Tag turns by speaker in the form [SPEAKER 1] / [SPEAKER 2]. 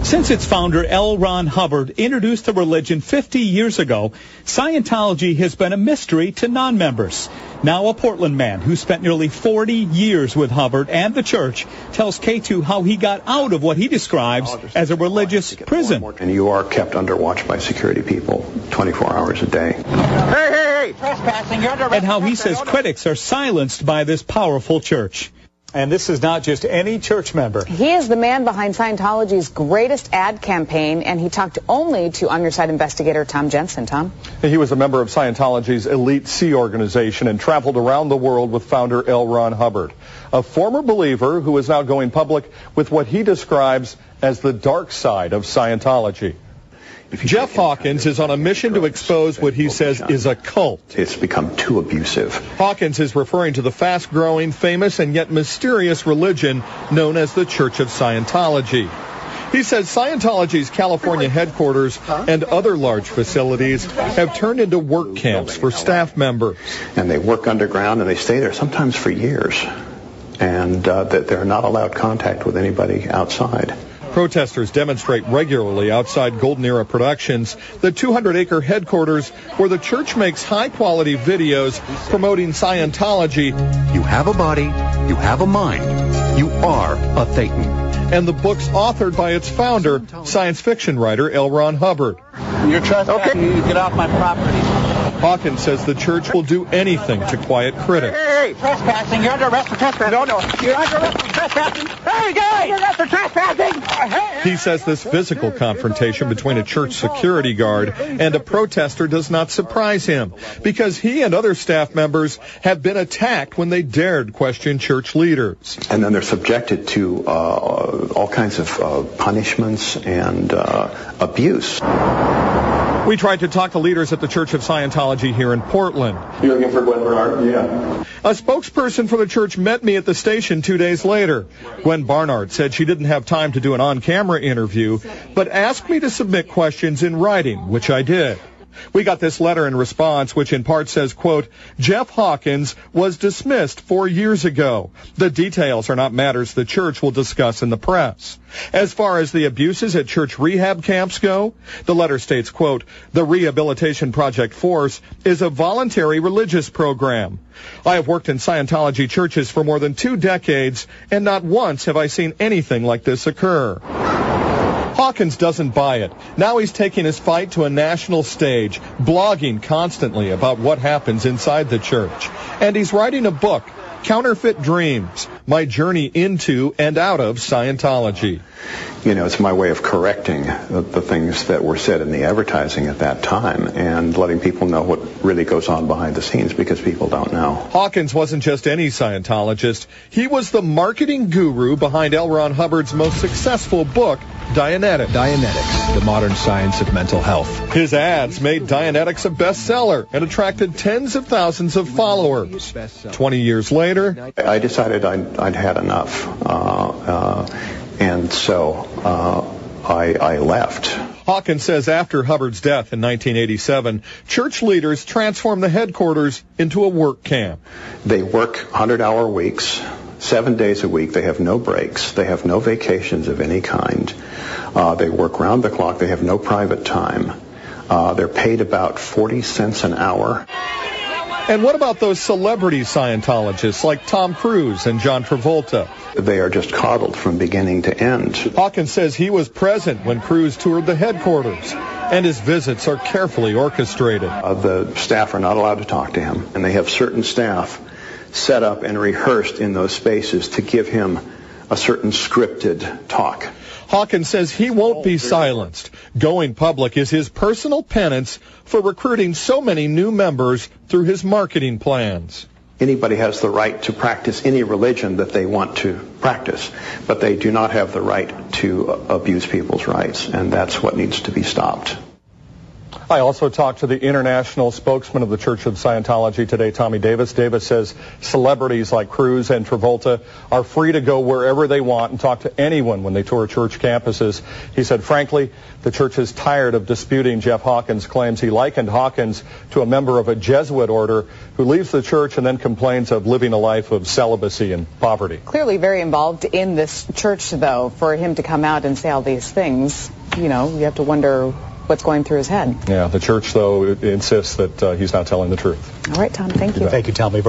[SPEAKER 1] Since its founder, L. Ron Hubbard, introduced the religion 50 years ago, Scientology has been a mystery to non-members. Now a Portland man who spent nearly 40 years with Hubbard and the church tells KATU how he got out of what he describes as a religious prison.
[SPEAKER 2] And you are kept under watch by security people 24 hours a day.
[SPEAKER 3] Hey! Trespassing, you're under arrest.
[SPEAKER 1] And how he says critics are silenced by this powerful church. And this is not just any church member.
[SPEAKER 4] He is the man behind Scientology's greatest ad campaign, and he talked only to On Your Side investigator Tom Jensen. Tom?
[SPEAKER 5] He was a member of Scientology's Elite C organization and traveled around the world with founder L. Ron Hubbard, a former believer who is now going public with what he describes as the dark side of Scientology. Jeff Hawkins is on a mission to expose what he says is a cult.
[SPEAKER 2] It's become too abusive.
[SPEAKER 5] Hawkins is referring to the fast-growing, famous, and yet mysterious religion known as the Church of Scientology. He says Scientology's California headquarters and other large facilities have turned into work camps for staff members.
[SPEAKER 2] And they work underground, and they stay there sometimes for years. And that they're not allowed contact with anybody outside.
[SPEAKER 5] Protesters demonstrate regularly outside Golden Era Productions, the 200-acre headquarters where the church makes high-quality videos promoting Scientology.
[SPEAKER 6] You have a body, you have a mind, you are a Thetan.
[SPEAKER 5] And the books authored by its founder, science fiction writer L. Ron Hubbard.
[SPEAKER 3] You're trespassing. You get off my property.
[SPEAKER 5] Hawkins says the church will do anything to quiet critics.
[SPEAKER 3] Hey! Trespassing. You're under arrest for trespassing. No. You're under arrest for trespassing. Hey, guys! You're under arrest for trespassing.
[SPEAKER 5] He says this physical confrontation between a church security guard and a protester does not surprise him because he and other staff members have been attacked when they dared question church leaders.
[SPEAKER 2] And then they're subjected to all kinds of punishments and abuse.
[SPEAKER 5] We tried to talk to leaders at the Church of Scientology here in Portland.
[SPEAKER 2] You're looking for Gwen Bernard? Yeah.
[SPEAKER 5] A spokesperson for the church met me at the station 2 days later. Gwen Barnard said she didn't have time to do an on-camera interview, but asked me to submit questions in writing, which I did. We got this letter in response, which in part says, quote, Jeff Hawkins was dismissed 4 years ago. The details are not matters the church will discuss in the press. As far as the abuses at church rehab camps go, the letter states, quote, the Rehabilitation Project Force is a voluntary religious program. I have worked in Scientology churches for more than 2 decades, and not once have I seen anything like this occur. Hawkins doesn't buy it. Now he's taking his fight to a national stage, blogging constantly about what happens inside the church. And he's writing a book, Counterfeit Dreams, My Journey into and Out of Scientology.
[SPEAKER 2] You know, it's my way of correcting the things that were said in the advertising at that time and letting people know what really goes on behind the scenes because people don't know.
[SPEAKER 5] Hawkins wasn't just any Scientologist. He was the marketing guru behind L. Ron Hubbard's most successful book, Dianetics.
[SPEAKER 6] Dianetics, the modern science of mental health.
[SPEAKER 5] His ads made Dianetics a bestseller and attracted tens of thousands of followers. 20 years later,
[SPEAKER 2] I decided I'd had enough, and so I left.
[SPEAKER 5] Hawkins says after Hubbard's death in 1987, church leaders transformed the headquarters into a work camp.
[SPEAKER 2] They work 100-hour weeks, 7 days a week. They have no breaks. They have no vacations of any kind. They work round the clock. They have no private time. They're paid about 40 cents an hour.
[SPEAKER 5] And what about those celebrity Scientologists like Tom Cruise and John Travolta?
[SPEAKER 2] They are just coddled from beginning to end.
[SPEAKER 5] Hawkins says he was present when Cruise toured the headquarters, and his visits are carefully orchestrated.
[SPEAKER 2] The staff are not allowed to talk to him, and they have certain staff set up and rehearsed in those spaces to give him a certain scripted talk.
[SPEAKER 5] Hawkins says he won't be silenced. Going public is his personal penance for recruiting so many new members through his marketing plans.
[SPEAKER 2] Anybody has the right to practice any religion that they want to practice, but they do not have the right to abuse people's rights, and that's what needs to be stopped.
[SPEAKER 5] I also talked to the international spokesman of the Church of Scientology today, Tommy Davis. Davis says celebrities like Cruz and Travolta are free to go wherever they want and talk to anyone when they tour church campuses. He said, frankly, the church is tired of disputing Jeff Hawkins' claims. He likened Hawkins to a member of a Jesuit order who leaves the church and then complains of living a life of celibacy and poverty.
[SPEAKER 4] Clearly very involved in this church, though, for him to come out and say all these things. You know, you have to wonder what's going through his head.
[SPEAKER 5] Yeah, the church, though, insists that he's not telling the truth.
[SPEAKER 4] All right, Tom, thank you.
[SPEAKER 1] Thank you, Tommy.